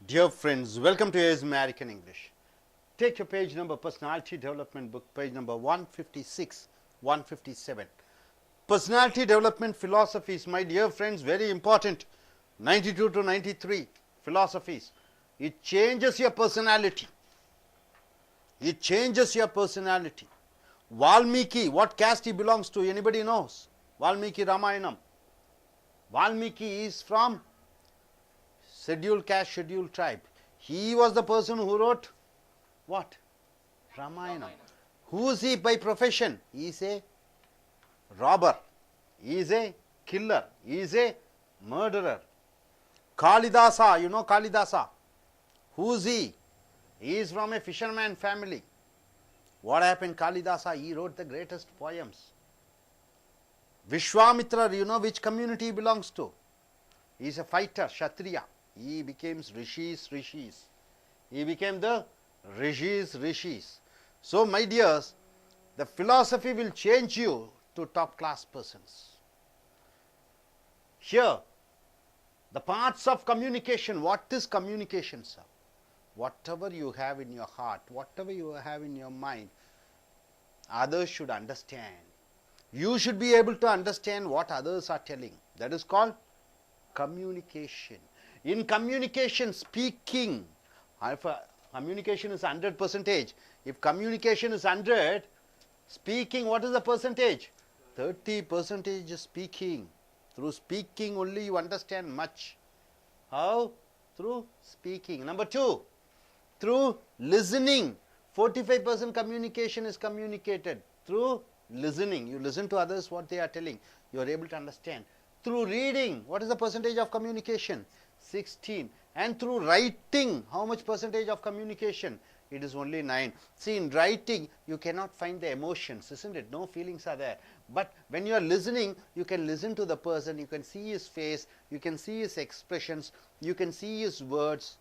Dear friends, welcome to AS American English. Take your page number, Personality Development book, page number 156, 157. Personality Development philosophies, my dear friends, very important. 92 to 93 philosophies. It changes your personality. It changes your personality. Valmiki, what caste he belongs to, anybody knows? Valmiki Ramayanam. Valmiki is from scheduled caste, scheduled tribe. He was the person who wrote what? Ramayana. Who is he by profession? He is a robber. He is a killer. He is a murderer. Kalidasa, you know Kalidasa. Who is he? He is from a fisherman family. What happened? Kalidasa, he wrote the greatest poems. Vishwamitra, you know which community he belongs to? He is a fighter, Kshatriya. He became rishis. He became the rishis. So, my dears, the philosophy will change you to top class persons. Here, the parts of communication. What is communication, sir? Whatever you have in your heart, whatever you have in your mind, others should understand. You should be able to understand what others are telling. That is called communication. In communication, speaking, if communication is 100%, if communication is 100, speaking, what is the percentage? 30% is speaking. Through speaking only you understand much. How? Through speaking. Number 2, through listening. 45% communication is communicated through listening. You listen to others what they are telling. You are able to understand. Through reading, what is the percentage of communication? 16. And through writing, how much percentage of communication? It is only 9. See, in writing, you cannot find the emotions, isn't it? No feelings are there. But when you are listening, you can listen to the person, you can see his face, you can see his expressions, you can see his words,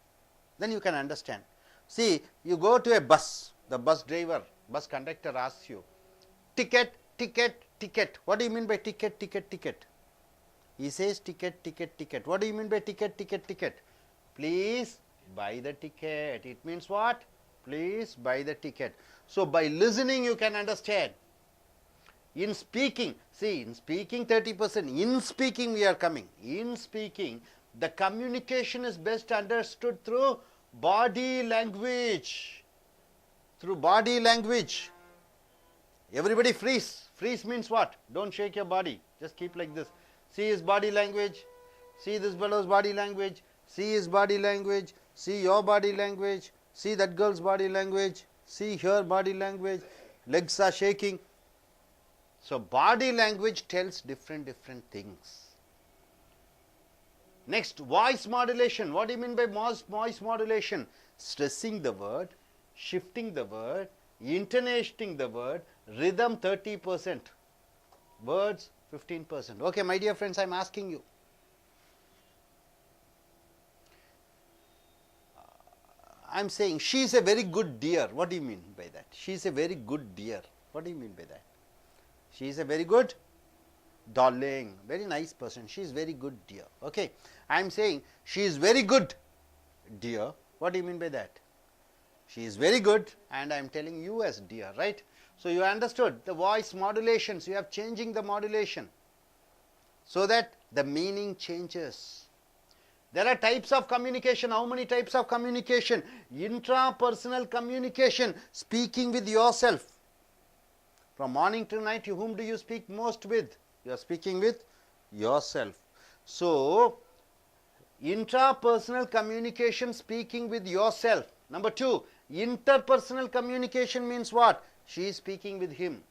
then you can understand. See, you go to a bus, the bus driver, bus conductor asks you, ticket, ticket, ticket. What do you mean by ticket, ticket, ticket? He says ticket, ticket, ticket. What do you mean by ticket, ticket, ticket? Please buy the ticket. It means what? Please buy the ticket. So, by listening you can understand. In speaking, see, in speaking 30%, in speaking we are coming. In speaking, the communication is best understood through body language. Through body language. Everybody freeze. Freeze means what? Don't shake your body. Just keep like this. See his body language. See this fellow's body language. See his body language. See your body language. See that girl's body language. See her body language. Legs are shaking. So, body language tells different things. Next, voice modulation. What do you mean by voice modulation? Stressing the word, shifting the word, intonating the word, rhythm 30%, words 15%. Okay, my dear friends, I am asking you. I am saying she is a very good dear. What do you mean by that? She is a very good dear. What do you mean by that? She is a very good darling, very nice person. She is very good dear. Okay, I am saying she is very good dear. What do you mean by that? She is very good and I am telling you as dear, right? So, you understood the voice modulations, you have changing the modulation so that the meaning changes. There are types of communication. How many types of communication? Intrapersonal communication, speaking with yourself. From morning to night, whom do you speak most with? You are speaking with yourself. So, intrapersonal communication, speaking with yourself. Number 2, interpersonal communication means what? She is speaking with him.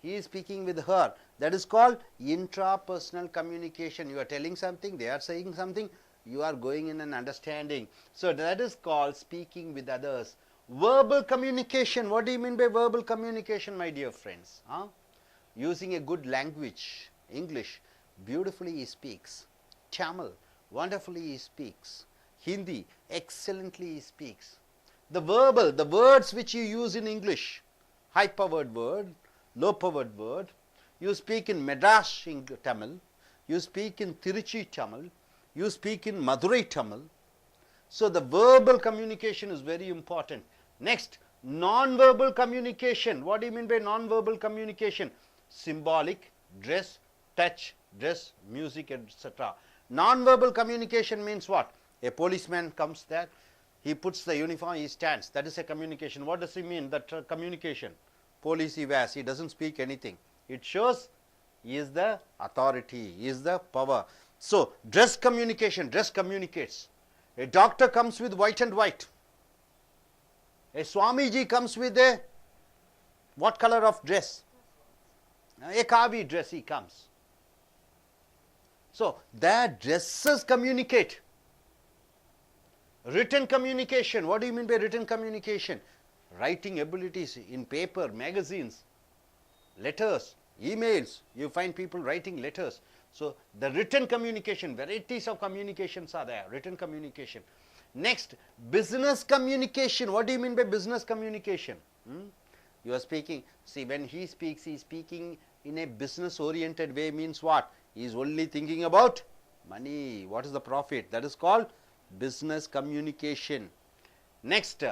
He is speaking with her. That is called intrapersonal communication. You are telling something, they are saying something, you are going in and understanding. So, that is called speaking with others. Verbal communication. What do you mean by verbal communication, my dear friends? Using a good language, English, beautifully he speaks. Tamil, wonderfully he speaks. Hindi, excellently he speaks. The verbal, the words which you use in English, high powered word, low powered word, you speak in Madras Tamil, you speak in Tiruchi Tamil, you speak in Madurai Tamil. So the verbal communication is very important. Next, non-verbal communication. What do you mean by non-verbal communication? Symbolic, dress, touch, dress, music, etc. Non-verbal communication means what? A policeman comes there, he puts the uniform, he stands. That is a communication. What does he mean? That communication. Police he wears, he doesn't speak anything. It shows he is the authority, he is the power. So dress communication, dress communicates. A doctor comes with white and white. A Swamiji comes with a what color of dress? A kavi dress he comes. So their dresses communicate. Written communication. What do you mean by written communication? Writing abilities in paper, magazines, letters, emails. You find people writing letters. So the written communication, varieties of communications are there. Written communication. Next, business communication. What do you mean by business communication? You are speaking. See, when he speaks, he is speaking in a business oriented way. Means what? He is only thinking about money. What is the profit? That is called business communication. Next,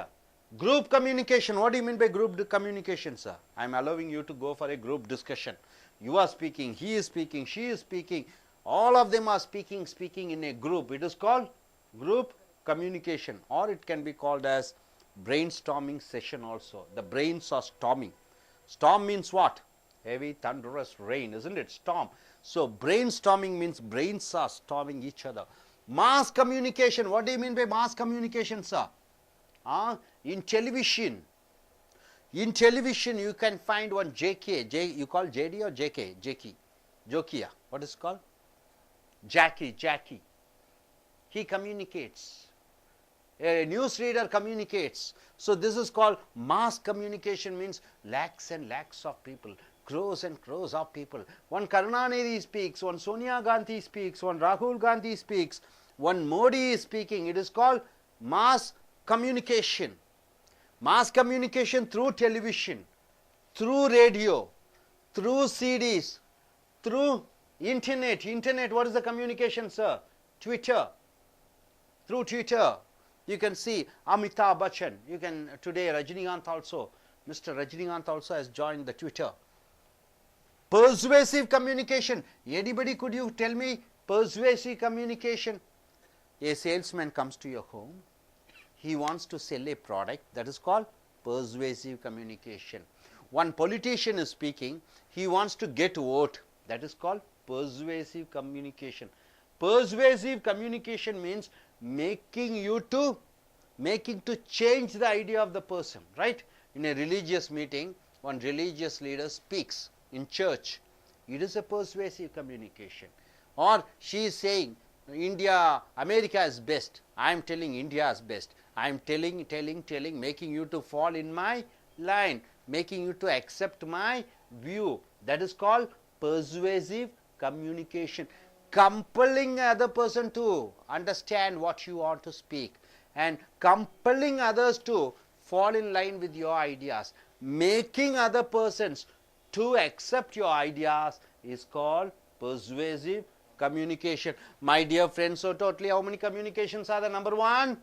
group communication. What do you mean by group communication, sir? I am allowing you to go for a group discussion. You are speaking, he is speaking, she is speaking, all of them are speaking in a group. It is called group communication, or it can be called as brainstorming session also. The brains are storming. Storm means what? Heavy thunderous rain, isn't it? Storm. So brainstorming means brains are storming each other. Mass communication. What do you mean by mass communication, sir? In television. In television, you can find one JK. You call JD or JK? JK. Jokia. What is it called? Jackie. He communicates. A newsreader communicates. So this is called mass communication, means lakhs and lakhs of people, crores and crores of people. One Karunanidhi speaks, one Sonia Gandhi speaks, one Rahul Gandhi speaks, one Modi is speaking. It is called mass communication. Mass communication through television, through radio, through CDs, through internet. Internet, what is the communication, sir? Twitter. Through Twitter. You can see Amitabh Bachchan. You can today Rajinikanth also. Mr. Rajinikanth also has joined the Twitter. Persuasive communication. Anybody, could you tell me persuasive communication? A salesman comes to your home. He wants to sell a product. That is called persuasive communication. One politician is speaking. He wants to get vote. That is called persuasive communication. Persuasive communication means making to change the idea of the person, right? In a religious meeting, one religious leader speaks in church. It is a persuasive communication. Or she is saying, America is best. I am telling India is best. I am telling, making you to fall in my line, making you to accept my view. That is called persuasive communication. Compelling other person to understand what you want to speak and compelling others to fall in line with your ideas. Making other persons to accept your ideas is called persuasive communication. My dear friends, so totally how many communications are there? Number 1,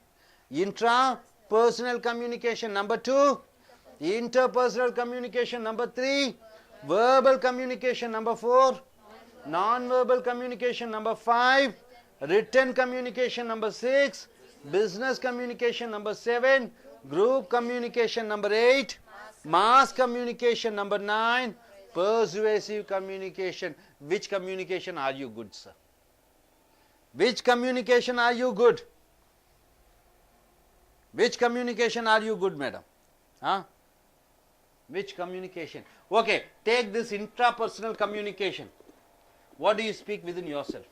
intrapersonal communication. Number 2, interpersonal communication. Number 3, verbal communication. Number 4, non-verbal communication. Number 5, written communication. Number 6, business communication. Number 7, group communication. Number 8, mass communication. Number 9, persuasive communication. Which communication are you good, sir? Which communication are you good? Which communication are you good, madam? Which communication? Okay, take this intrapersonal communication. What do you speak within yourself?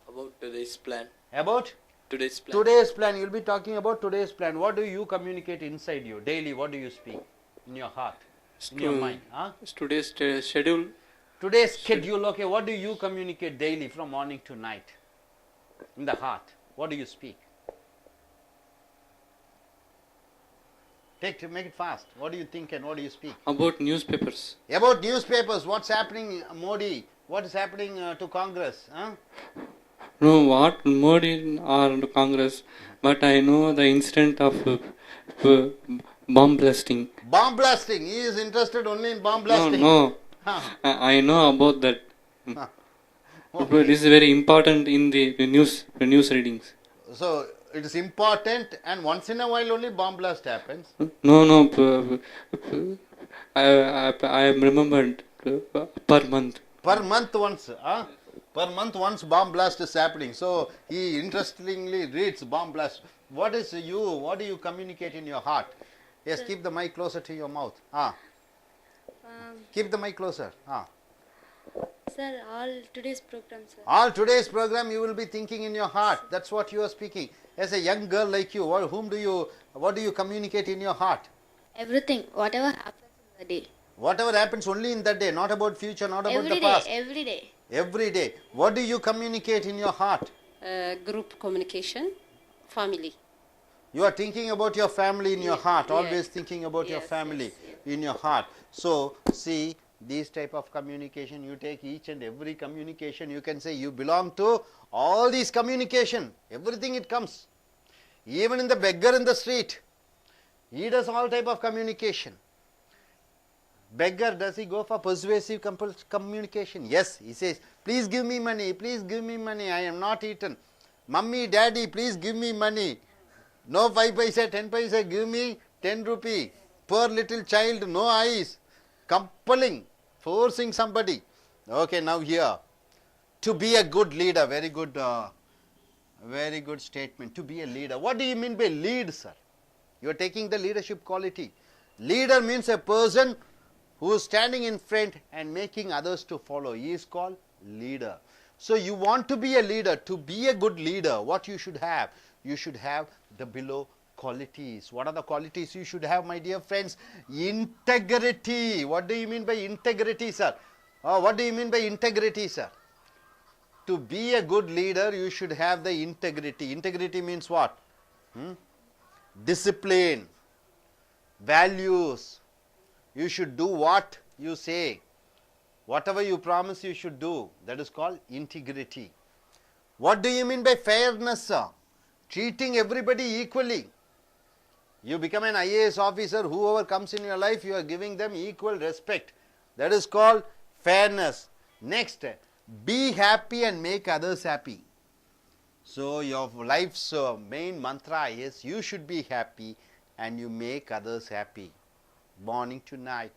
About today's plan. About? Today's plan. Today's plan. You will be talking about today's plan. What do you communicate inside you? Daily, what do you speak? In your heart? In your mind? Today's schedule. Today's schedule, okay. What do you communicate daily from morning to night? In the heart. What do you speak? Make it fast. What do you think and what do you speak? About newspapers. About newspapers. What's happening, Modi? What is happening to Congress? No, what Modi or Congress, but I know the incident of uh, bomb blasting. Bomb blasting. He is interested only in bomb No, blasting. no, Huh. I know about that. Huh. But Okay. this is very important in the news readings. So it is important, and once in a while only bomb blast happens. No, no, I am remembered per month. Per month once, per month once bomb blast is happening. So he interestingly reads bomb blast. What is you? What do you communicate in your heart? Yes, keep the mic closer to your mouth. Keep the mic closer. Sir, all today's program, sir. All today's program you will be thinking in your heart. That's what you are speaking. As a young girl like you, what do you communicate in your heart? Everything, whatever happens in the day. Whatever happens only in that day, not about future, not about Every the day, past. every day. Every day. What do you communicate in your heart? Group communication, family. You are thinking about your family in your heart, yeah. always thinking about your Yes, family yes, in your heart. So, see, these type of communication, you take each and every communication, you can say you belong to all these communication, everything it comes. Even in the beggar in the street, he does all type of communication. Beggar, does he go for persuasive communication? Yes, he says, please give me money, I am not eaten. Mummy, daddy, please give me money. No 5 paisa, 10 paisa, give me 10 rupee. Poor little child, no eyes. Compelling, forcing somebody. Okay, now here. To be a good leader, very good statement. To be a leader. What do you mean by lead, sir? You are taking the leadership quality. Leader means a person who is standing in front and making others to follow. He is called leader. So you want to be a leader. To be a good leader, what you should have? You should have the below qualities. What are the qualities you should have, my dear friends? Integrity. What do you mean by integrity, sir? What do you mean by integrity, sir? To be a good leader, you should have the integrity. Integrity means what? Discipline, values. You should do what you say. Whatever you promise, you should do. That is called integrity. What do you mean by fairness, sir? Treating everybody equally. You become an IAS officer, whoever comes in your life, you are giving them equal respect. That is called fairness. Next, be happy and make others happy. So your life's main mantra is you should be happy and you make others happy. Morning to night.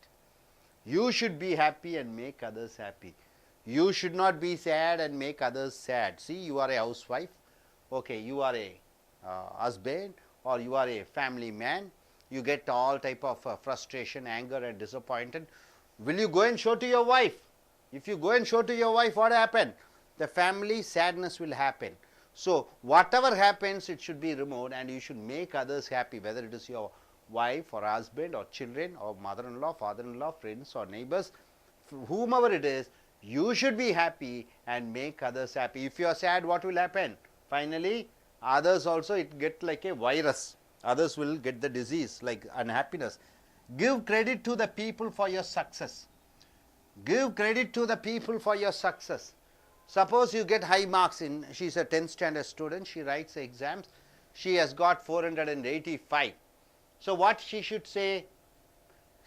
You should be happy and make others happy. You should not be sad and make others sad. See, you are a housewife. Okay, you are a husband or you are a family man. You get all type of frustration, anger and disappointed. Will you go and show to your wife? If you go and show to your wife, what happened? The family sadness will happen. So, whatever happens, it should be removed and you should make others happy, whether it is your wife or husband or children or mother-in-law, father-in-law, friends or neighbors, whomever it is, you should be happy and make others happy. If you are sad, what will happen? Finally, others also, it get like a virus. Others will get the disease like unhappiness. Give credit to the people for your success. Give credit to the people for your success. Suppose you get high marks in, she is a 10th standard student, she writes exams, she has got 485. So what she should say?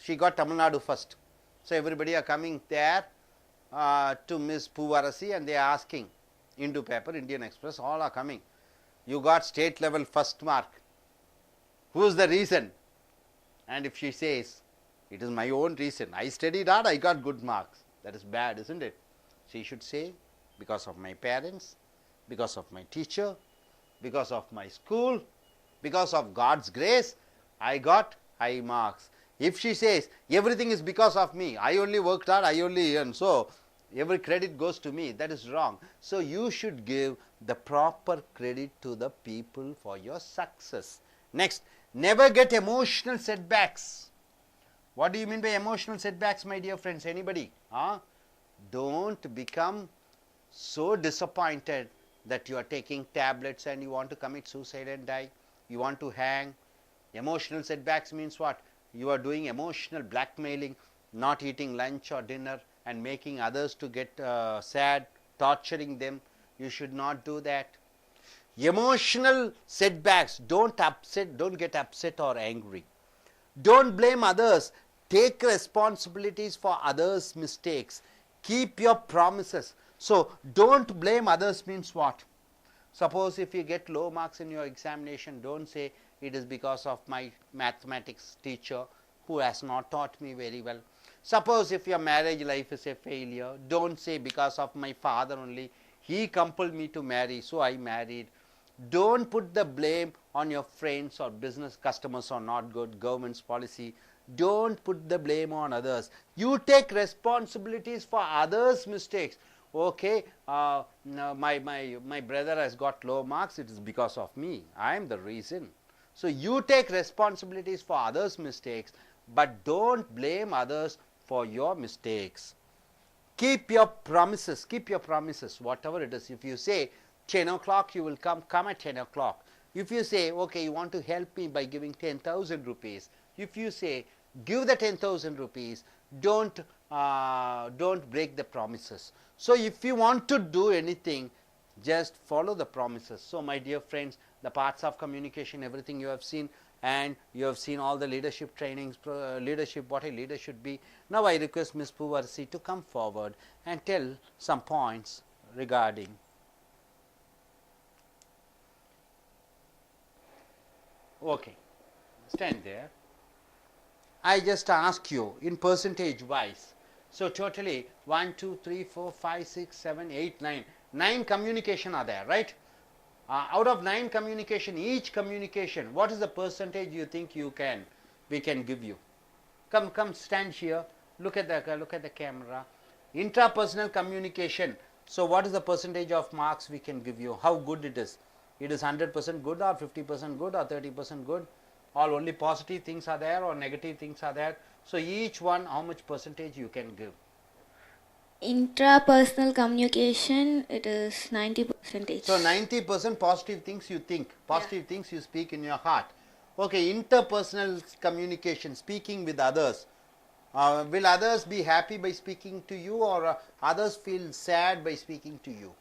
She got Tamil Nadu first. So everybody are coming there to Miss Puvarasi and they are asking, Hindu paper, Indian Express, all are coming. You got state level first mark. Who is the reason? And if she says, it is my own reason, I studied hard, I got good marks. That is bad, isn't it? She should say, because of my parents, because of my teacher, because of my school, because of God's grace, I got high marks. If she says, everything is because of me, I only worked hard, I only earned, so every credit goes to me, that is wrong. So you should give the proper credit to the people for your success. Next, never get emotional setbacks. What do you mean by emotional setbacks, my dear friends? Anybody? Don't become so disappointed that you are taking tablets and you want to commit suicide and die. You want to hang. Emotional setbacks means what? You are doing emotional blackmailing, not eating lunch or dinner and making others to get sad, torturing them. You should not do that. Emotional setbacks, don't get upset or angry. Don't blame others. Take responsibilities for others' mistakes. Keep your promises. So, don't blame others means what? Suppose if you get low marks in your examination, don't say it is because of my mathematics teacher who has not taught me very well. Suppose if your marriage life is a failure, don't say because of my father only, he compelled me to marry, so I married. Don't put the blame on your friends or business customers are not good, government's policy. Don't put the blame on others. You take responsibilities for others' mistakes. Okay, no, my brother has got low marks, it is because of me. I am the reason. So you take responsibilities for others' mistakes, but don't blame others for your mistakes. Keep your promises, whatever it is. If you say 10 o'clock you will come at 10 o'clock. If you say, okay, you want to help me by giving 10,000 rupees, if you say, give the 10,000 rupees, don't break the promises. So if you want to do anything, just follow the promises. So my dear friends, the parts of communication, everything you have seen, and you have seen all the leadership trainings, leadership, what a leader should be. Now I request Ms. Puvarsi to come forward and tell some points regarding. Okay, stand there. I just ask you in percentage wise. So totally 1, 2, 3, 4, 5, 6, 7, 8, 9. 9 communication are there, right? Out of 9 communication, each communication, what is the percentage you think we can give you? Come stand here. Look at the camera. Intrapersonal communication. So what is the percentage of marks we can give you? How good it is? It is 100% good or 50% good or 30% good? Or only positive things are there or negative things are there? So each one, how much percentage you can give? Intrapersonal communication, it is 90%. So 90% positive things you think, positive things you speak in your heart. Okay, interpersonal communication, speaking with others. Will others be happy by speaking to you, or others feel sad by speaking to you?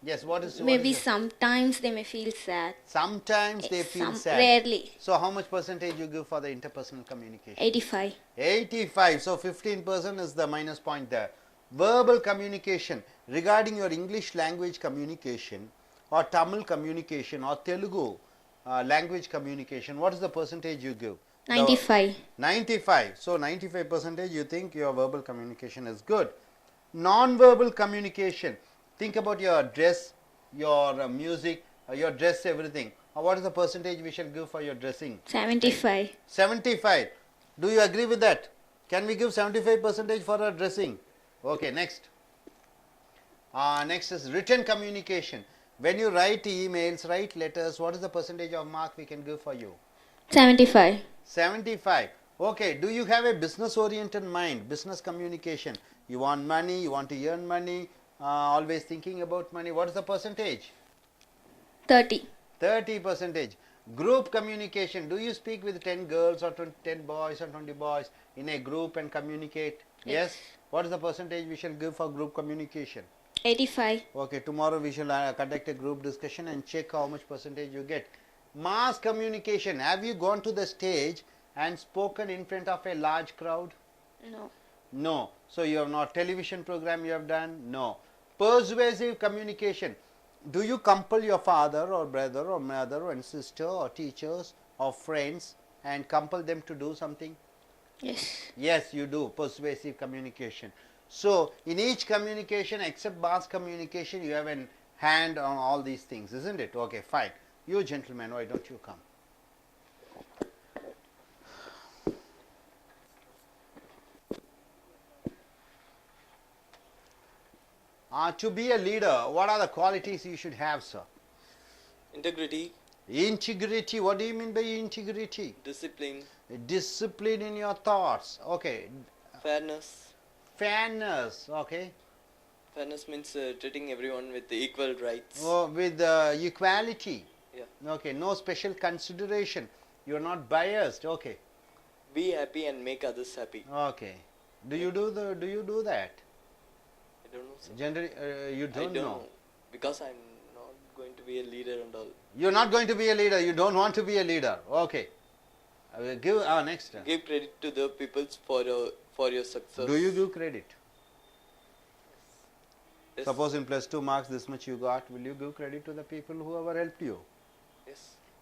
Yes, Maybe sometimes they may feel sad. Sometimes they feel sad. Rarely. So how much percentage you give for the interpersonal communication? 85. 85. So 15% is the minus point there. Verbal communication, regarding your English language communication or Tamil communication or Telugu language communication, what is the percentage you give? 95. 95. So 95% you think your verbal communication is good. Non-verbal communication. Think about your dress, your music, your dress, everything. What is the percentage we shall give for your dressing? 75. 75. Do you agree with that? Can we give 75% for our dressing? Okay, next. Next is written communication. When you write emails, write letters, what is the percentage of mark we can give for you? 75. 75. Okay, do you have a business oriented mind, business communication? You want money, you want to earn money, always thinking about money. What is the percentage? 30. 30%. Group communication. Do you speak with 10 girls or 10 boys or 20 boys in a group and communicate? Yes. What is the percentage we shall give for group communication? 85. Okay, tomorrow we shall conduct a group discussion and check how much percentage you get. Mass communication. Have you gone to the stage and spoken in front of a large crowd? No. No. So you have not. Television program you have done? No. Persuasive communication. Do you compel your father or brother or mother and sister or teachers or friends and compel them to do something? Yes. Yes, you do. Persuasive communication. So in each communication except mass communication, you have a hand on all these things, isn't it? Okay, fine. You gentlemen, why don't you come? To be a leader, what are the qualities you should have, sir? Integrity. Integrity. What do you mean by integrity? Discipline. Discipline in your thoughts. Okay. Fairness. Fairness. Okay. Fairness means treating everyone with equal rights. Oh, with equality. Yeah. Okay. No special consideration. You are not biased. Okay. Be happy and make others happy. Okay. Do you do that? don't know, sir. Generally, you I don't don't know. because I'm not going to be a leader and all. You're not going to be a leader. You don't want to be a leader. Okay. I will give next. Give credit to the people for your success. Do you give credit? Yes. Suppose in plus 2 marks this much you got, will you give credit to the people who ever helped you? Yes.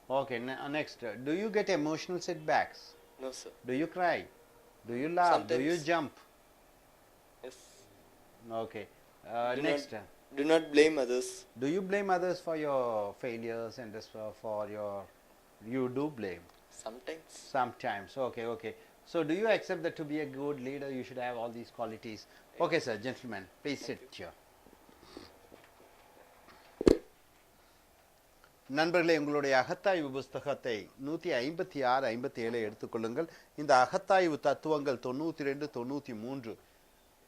Okay, next. Do you get emotional setbacks? No, sir. Do you cry? Do you laugh? Do you Sometimes. jump? Yes. Okay. Do Next. Do not blame others. Do you blame others for your failures and for your... You do blame. Sometimes. Sometimes. Okay, okay. So do you accept that to be a good leader you should have all these qualities? Okay, sir. Gentlemen, please sit here. நண்பர்களே, உங்களுடைய அகத்தாய்வு புஸ்தகத்தை 156 57 எடுத்துக்கொள்ளுங்கள். இந்த அகத்தாய்வு தத்துவங்கள் 92 93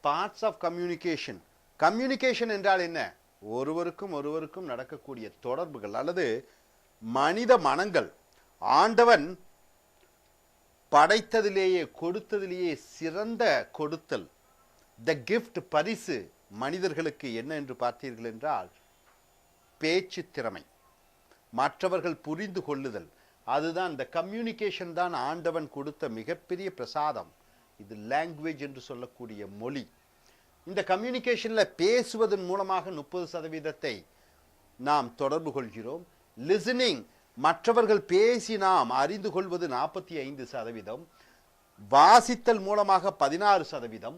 parts of communication. Communication என்றால் என்ன? ஒருவருக்கும் நடக்கக்கூடிய தொடர்புகள் அல்லது மனித மனங்கள். ஆண்டவன் படைத்ததிலேயே கொடுத்ததிலேயே சிறந்த கொடுத்தல், த கிஃப்ட், பரிசு மனிதர்களுக்கு என்ன என்று பார்த்தீர்கள் என்றால் பேச்சு திறமை, மற்றவர்கள் புரிந்து கொள்ளுதல். அதுதான் இந்த கம்யூனிகேஷன் தான் ஆண்டவன் கொடுத்த மிகப்பெரிய பிரசாதம். இது லாங்குவேஜ் என்று சொல்லக்கூடிய மொழி. இந்த கம்யூனிகேஷனில் பேசுவதன் மூலமாக 30% நாம் தொடர்பு கொள்கிறோம். லிசனிங், மற்றவர்கள் பேசி நாம் அறிந்து கொள்வது 45%. வாசித்தல் மூலமாக 16%.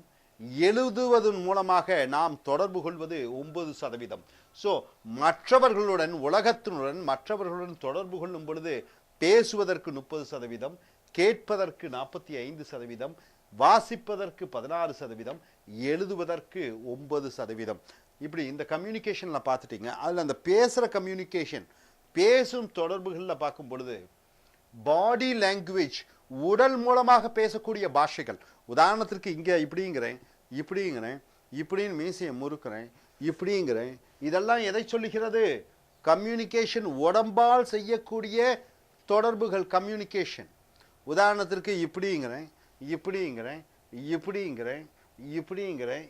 எழுதுவதன் மூலமாக நாம் தொடர்பு கொள்வது 9%. ஸோ மற்றவர்களுடன், உலகத்தினுடன் மற்றவர்களுடன் தொடர்பு கொள்ளும் பொழுது பேசுவதற்கு 30%, கேட்பதற்கு 45%, வாசிப்பதற்கு 16%, எழுதுவதற்கு 9%. இப்படி இந்த கம்யூனிகேஷனில் பார்த்துட்டீங்க. அதில் அந்த பேசுகிற கம்யூனிகேஷன், பேசும் தொடர்புகளில் பார்க்கும் பொழுது பாடி லாங்குவேஜ், உடல் மூலமாக பேசக்கூடிய பாஷைகள். உதாரணத்திற்கு இங்கே இப்படிங்கிறேன், இப்படின்னு மீசையை முறுக்கிறேன், இப்படிங்கிறேன். இதெல்லாம் எதை சொல்லுகிறது? கம்யூனிகேஷன், உடம்பால் செய்யக்கூடிய தொடர்புகள் கம்யூனிகேஷன். உதாரணத்திற்கு இப்படிங்கிறேன்,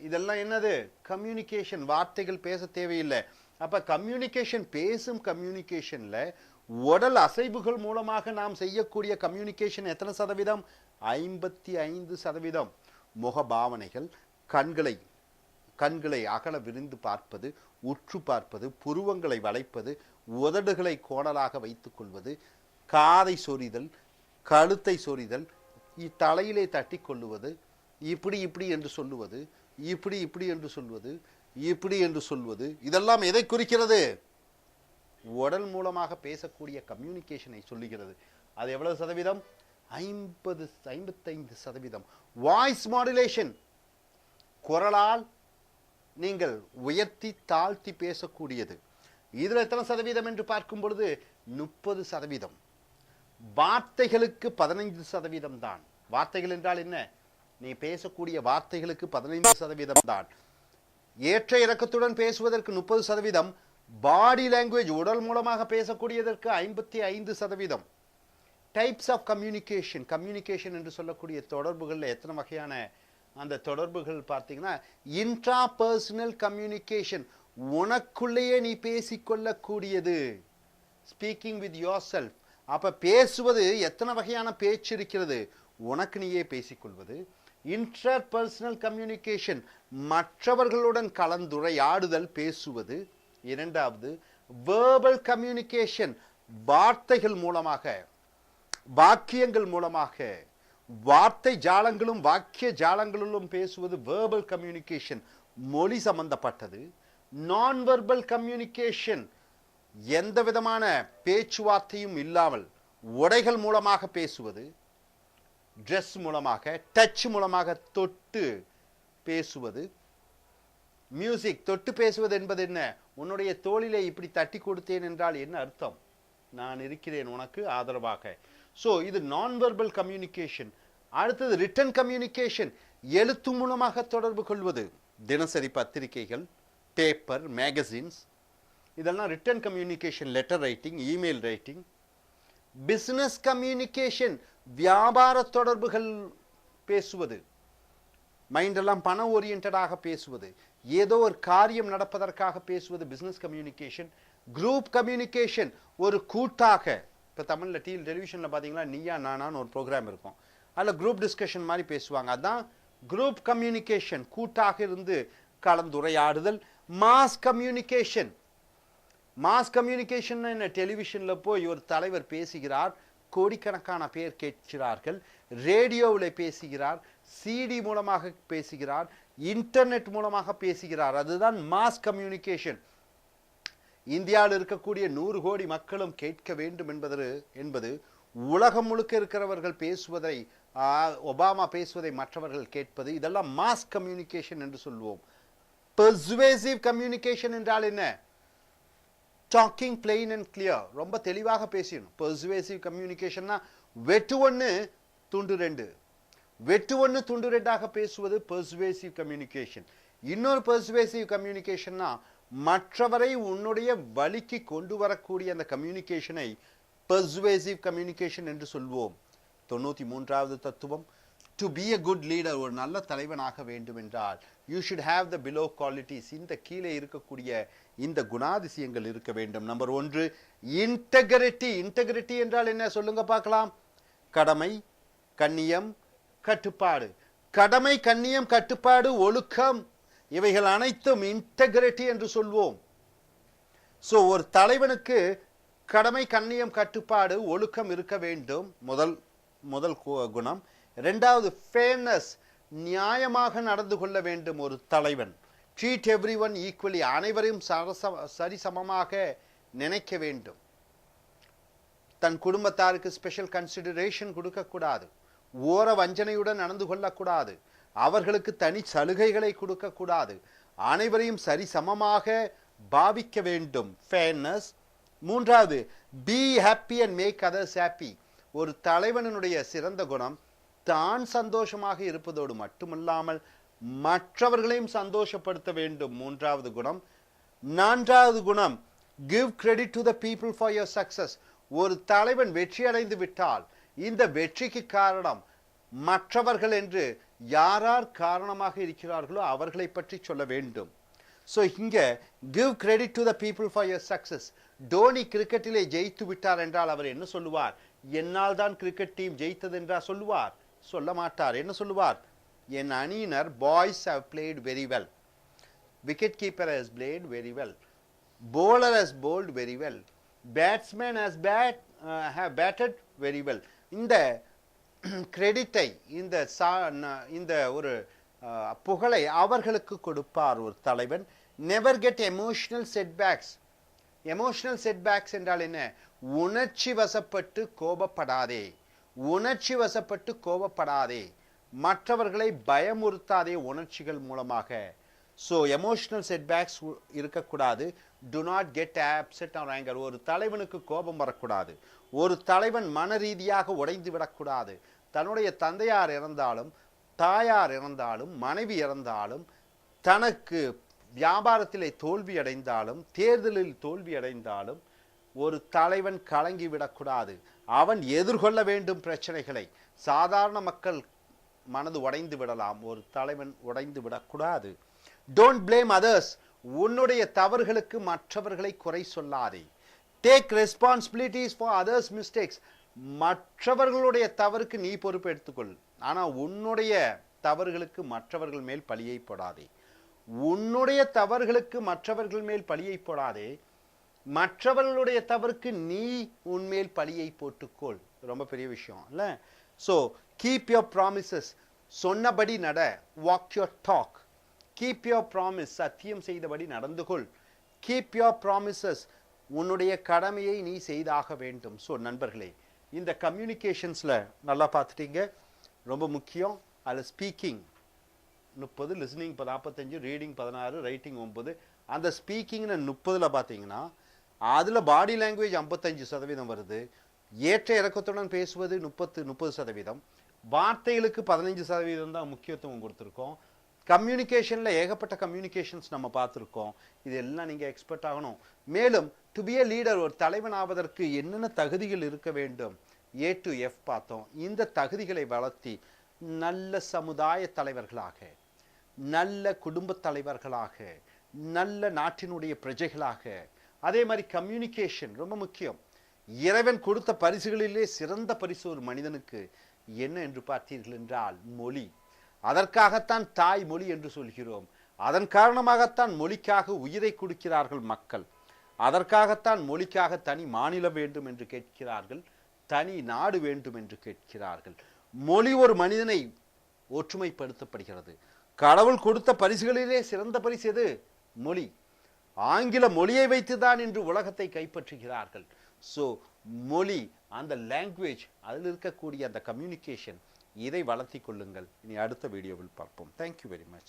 இதெல்லாம் என்னது? கம்யூனிகேஷன். வார்த்தைகள் பேச தேவையில்லை. அப்ப கம்யூனிகேஷன், பேசும் கம்யூனிகேஷன்ல உடல் அசைவுகள் மூலமாக நாம் செய்யக்கூடிய கம்யூனிகேஷன் எத்தனை சதவீதம்? 55%. முகபாவனைகள், கண்களை அகல விரிந்து பார்ப்பது, உற்று பார்ப்பது, புருவங்களை வளைப்பது, உதடுகளை கோணலாக வைத்துக் கொள்வது, காதை சொறிதல், கழுத்தை சொறிதல், தலையிலே தட்டி கொள்ளுவது, இப்படி என்று சொல்லுவது, இப்படி என்று சொல்வது, இதெல்லாம் எதை குறிக்கிறது? உடல் மூலமாக பேசக்கூடிய கம்யூனிகேஷனை சொல்லுகிறது. அது எவ்வளவு சதவீதம்? 55%. வாய்ஸ் மாடுலேஷன், குரலால் நீங்கள் உயர்த்தி தாழ்த்தி பேசக்கூடியது. இதில் எத்தனை சதவீதம் என்று பார்க்கும் பொழுது 30%. வார்த்தைகளுக்கு 15% தான். வார்த்தைகள் என்றால் என்ன? நீ பேசக்கூடிய வார்த்தைகளுக்கு 15% தான். ஏற்ற இறக்கத்துடன் பேசுவதற்கு 30%. பாடி லாங்குவேஜ், உடல் மூலமாக பேசக்கூடியதற்கு 55%. டைப்ஸ் ஆஃப் கம்யூனிகேஷன், கம்யூனிகேஷன் என்று சொல்லக்கூடிய தொடர்புகளில் எத்தனை வகையான அந்த தொடர்புகள் பார்த்தீங்கன்னா, இன்ட்ரா பர்சனல் கம்யூனிகேஷன், உனக்குள்ளேயே நீ பேசிக்கொள்ளக்கூடியது, ஸ்பீக்கிங் வித் யோர் செல்ஃப். அப்ப பேசுவது எத்தனை வகையான பேச்சு இருக்கிறது? உனக்கு நீயே பேசிக்கொள்வது. இன்டர் பர்சனல் கம்யூனிகேஷன், மற்றவர்களுடன் கலந்துரையாடுதல், பேசுவது. இரண்டாவது வேர்பல் கம்யூனிகேஷன், வார்த்தைகள் மூலமாக, வாக்கியங்கள் மூலமாக, வார்த்தை ஜாலங்களும் வாக்கிய ஜாலங்களிலும் பேசுவது வேர்பல் கம்யூனிகேஷன், மொழி சம்பந்தப்பட்டது. நான் வெர்பல் கம்யூனிகேஷன், எந்த விதமான பேச்சுவார்த்தையும் இல்லாமல் உடைகள் மூலமாக பேசுவது, ட்ரெஸ் மூலமாக, டச் மூலமாக தொட்டு பேசுவது. மியூசிக், தொட்டு பேசுவது என்பது என்ன? உன்னுடைய தோளிலே இப்படி தட்டி கொடுத்தேன் என்றால் என்ன அர்த்தம்? நான் இருக்கிறேன் உனக்கு ஆதரவாக. ஸோ இது நான் வெர்பல் கம்யூனிகேஷன். அடுத்தது ரிட்டன் கம்யூனிகேஷன், எழுத்து மூலமாக தொடர்பு கொள்வது. தினசரி பத்திரிகைகள், பேப்பர், மேகசின்ஸ், இதெல்லாம் return communication. Letter writing, email writing. Business communication, வியாபார தொடர்புகள் பேசுவது, மைண்டெல்லாம் பண ஓரியன்டாக பேசுவது. ஏதோ ஒரு காரியம் நடப்பதற்காக பேசுவது பிசினஸ் கம்யூனிகேஷன். குரூப் கம்யூனிகேஷன் ஒரு கூட்டாக, இப்போ தமிழில் டெலிவிஷனில் பார்த்தீங்கன்னா நீயா நானான்னு ஒரு ப்ரோக்ராம் இருக்கும், அதில் குரூப் டிஸ்கஷன் மாதிரி பேசுவாங்க. அதான் குரூப் கம்யூனிகேஷன், கூட்டாக இருந்து கலந்துரையாடுதல். மாஸ் கம்யூனிகேஷன், மாஸ் கம்யூனிகேஷன் என்ன, டெலிவிஷனில் போய் ஒரு தலைவர் பேசுகிறார், கோடிக்கணக்கான பேர் கேட்கிறார்கள், ரேடியோவில் பேசுகிறார், சிடி மூலமாக பேசுகிறார், இன்டர்நெட் மூலமாக பேசுகிறார். அதுதான் மாஸ் கம்யூனிகேஷன். இந்தியாவில் இருக்கக்கூடிய 100 கோடி மக்களும் கேட்க வேண்டும் என்பது உலகம் முழுக்க இருக்கிறவர்கள் பேசுவதை, ஒபாமா பேசுவதை மற்றவர்கள் கேட்பது, இதெல்லாம் மாஸ் கம்யூனிகேஷன் என்று சொல்வோம். பெர்சுவேசிவ் கம்யூனிகேஷன் என்றால் என்ன? டாக்கிங் பிளெயின் அண்ட் கிளியர், ரொம்ப தெளிவாக பேசணும். பெர்சுவேசிவ் கம்யூனிகேஷன்னா வெட்டு ஒன்று துண்டு ரெண்டு, வெட்டு ஒன்று துண்டு ரெண்டாக பேசுவது பெர்சுவேசிவ் கம்யூனிகேஷன். இன்னொரு பெர்சுவேசிவ் கம்யூனிகேஷன்னா மற்றவரை உன்னுடைய வழிக்கு கொண்டு வரக்கூடிய அந்த கம்யூனிகேஷனை பெர்சுவேசிவ் கம்யூனிகேஷன் என்று சொல்வோம். 93வது தத்துவம், to be a good leader, ஒரு நல்ல தலைவனாக வேண்டும் என்றால் you should have the below qualities, இந்த கீழே இருக்கக்கூடிய இந்த குணாதிசயங்கள் இருக்க வேண்டும். Number 1 integrity. இன்டெகிரிட்டி என்றால் என்ன சொல்லுங்க பார்க்கலாம்? கடமை, கண்ணியம், கட்டுப்பாடு. கடமை, கண்ணியம், கட்டுப்பாடு, ஒழுக்கம், இவைகள் அனைத்தும் இன்டெகிரிட்டி என்று சொல்வோம். சோ ஒரு தலைவனுக்கு கடமை, கண்ணியம், கட்டுப்பாடு, ஒழுக்கம் இருக்க வேண்டும். முதல் குணம். இரண்டாவது ஃபேர்னஸ், நியாயமாக நடந்து கொள்ள வேண்டும் ஒரு தலைவன். ட்ரீட் எவ்ரிஒன் ஈக்குவலி, அனைவரையும் சரிசமமாக நினைக்க வேண்டும். தன் குடும்பத்தாருக்கு ஸ்பெஷல் கன்சிடரேஷன் கொடுக்கக்கூடாது, ஓர வஞ்சனையுடன் நடந்து கொள்ளக்கூடாது, அவர்களுக்கு தனி சலுகைகளை கொடுக்கக்கூடாது, அனைவரையும் சரிசமமாக பாவிக்க வேண்டும். ஃபேர்னஸ். மூன்றாவது be happy and make others happy. ஒரு தலைவனுடைய சிறந்த குணம் தான் சந்தோஷமாக இருப்பதோடு மட்டுமல்லாமல் மற்றவர்களையும் சந்தோஷப்படுத்த வேண்டும். மூன்றாவது குணம். நான்காவது குணம் give credit to the people for your success. ஒரு தலைவன் வெற்றி அடைந்து விட்டால் இந்த வெற்றிக்கு காரணம் மற்றவர்கள் என்று யார் காரணமாக இருக்கிறார்களோ அவர்களை பற்றி சொல்ல வேண்டும். ஸோ இங்க give credit to the people for your success. Dhoni கிரிக்கெட்டிலே ஜெயித்து விட்டார் என்றால் அவர் என்ன சொல்லுவார்? என்னால் தான் கிரிக்கெட் டீம் ஜெயித்தது என்றா சொல்லுவார்? சொல்ல மாட்டார். என்ன சொல்லுவார்? என் அணியினர் boys have played very well, wicket keeper has played very well, bowler has bowled very well, batsman has have batted very well. இந்த கிரெடிட்டை, இந்த ஒரு புகழை அவர்களுக்கு கொடுப்பார் ஒரு தலைவன். Never get emotional setbacks. Emotional setbacks என்றால் என்ன? உணர்ச்சி வசப்பட்டு கோபப்படாதே, உணர்ச்சி வசப்பட்டு கோபப்படாதே, மற்றவர்களை பயமுறுத்தாதே உணர்ச்சிகள் மூலமாக. ஸோ எமோஷனல் செட்பேக்ஸ் இருக்கக்கூடாது. Do not get upset or anger. ஒரு தலைவனுக்கு கோபம் வரக்கூடாது. ஒரு தலைவன் மன ரீதியாக உடைந்து விடக்கூடாது. தன்னுடைய தந்தையார் இறந்தாலும், தாயார் இறந்தாலும், மனைவி இறந்தாலும், தனக்கு வியாபாரத்திலே தோல்வி அடைந்தாலும், தேர்தலில் தோல்வி அடைந்தாலும் ஒரு தலைவன் கலங்கி விடக்கூடாது. அவன் எதிர்கொள்ள வேண்டும் பிரச்சனைகளை. சாதாரண மக்கள் மனது உடைந்து விடலாம், ஒரு தலைவன் உடைந்து விடக்கூடாது. Don't blame others. உன்னுடைய தவறுகளுக்கு மற்றவர்களை குறை சொல்லாதே. Take responsibilities for others mistakes. மற்றவர்களுடைய தவறுக்கு நீ பொறுப்பு எடுத்துக்கொள், ஆனால் உன்னுடைய தவறுகளுக்கு மற்றவர்கள் மேல் பழியை போடாதே. உன்னுடைய தவறுகளுக்கு மற்றவர்கள் மேல் பழியை போடாதே, மற்றவர்களுடைய தவறுக்கு நீ உன்மேல் பழியை போட்டுக்கொள். ரொம்ப பெரிய விஷயம் இல்ல? So keep your promises. சொன்னபடி நட. Walk your talk. Keep your promise. சத்தியம் செய்தபடி நடந்து கொள். Keep your promises. உன்னுடைய கடமையை நீ செய்தாக வேண்டும். ஸோ நண்பர்களே, இந்த கம்யூனிகேஷன்ஸில் நல்லா பார்த்துட்டீங்க, ரொம்ப முக்கியம். அதில் ஸ்பீக்கிங் 30, லிஸ்னிங் 45, ரீடிங் 16, ரைட்டிங் 9. அந்த ஸ்பீக்கிங்னு 30ல் பார்த்தீங்கன்னா அதில் பாடி லாங்குவேஜ் 55% வருது. ஏற்ற இறக்கத்துடன் பேசுவது 30%. வார்த்தைகளுக்கு 15% தான் முக்கியத்துவம் கொடுத்துருக்கோம். கம்யூனிகேஷனில் ஏகப்பட்ட கம்யூனிகேஷன்ஸ் நம்ம பார்த்துருக்கோம். இதெல்லாம் நீங்கள் எக்ஸ்பர்ட் ஆகணும். மேலும் டு பி எ லீடர், ஒரு தலைவன் ஆவதற்கு என்னென்ன தகுதிகள் இருக்க வேண்டும்? A to F பார்த்தோம். இந்த தகுதிகளை வளர்த்தி நல்ல சமுதாய தலைவர்களாக, நல்ல குடும்பத் தலைவர்களாக, நல்ல நாட்டினுடைய பிரஜைகளாக. அதே மாதிரி கம்யூனிகேஷன் ரொம்ப முக்கியம். இறைவன் கொடுத்த பரிசுகளிலே சிறந்த பரிசு ஒரு மனிதனுக்கு என்ன என்று பார்த்தீர்கள் என்றால் மொழி. அதற்காகத்தான் தாய் மொழி என்று சொல்கிறோம். அதன் காரணமாகத்தான் மொழிக்காக உயிரை கொடுக்கிறார்கள் மக்கள். அதற்காகத்தான் மொழிக்காக தனி மாநிலம் வேண்டும் என்று கேட்கிறார்கள், தனி நாடு வேண்டும் என்று கேட்கிறார்கள். மொழி ஒரு மனிதனை ஒற்றுமைப்படுத்தப்படுகிறது. கடவுள் கொடுத்த பரிசுகளிலே சிறந்த பரிசு எது? மொழி. ஆங்கில மொழியை வைத்துதான் இன்று உலகத்தை கைப்பற்றுகிறார்கள். ஸோ மொழி, அந்த லாங்குவேஜ், அதில் இருக்கக்கூடிய அந்த கம்யூனிகேஷன், இதை வளர்த்தி கொள்ளுங்கள். இனி அடுத்த வீடியோவில் பார்ப்போம். Thank you very much.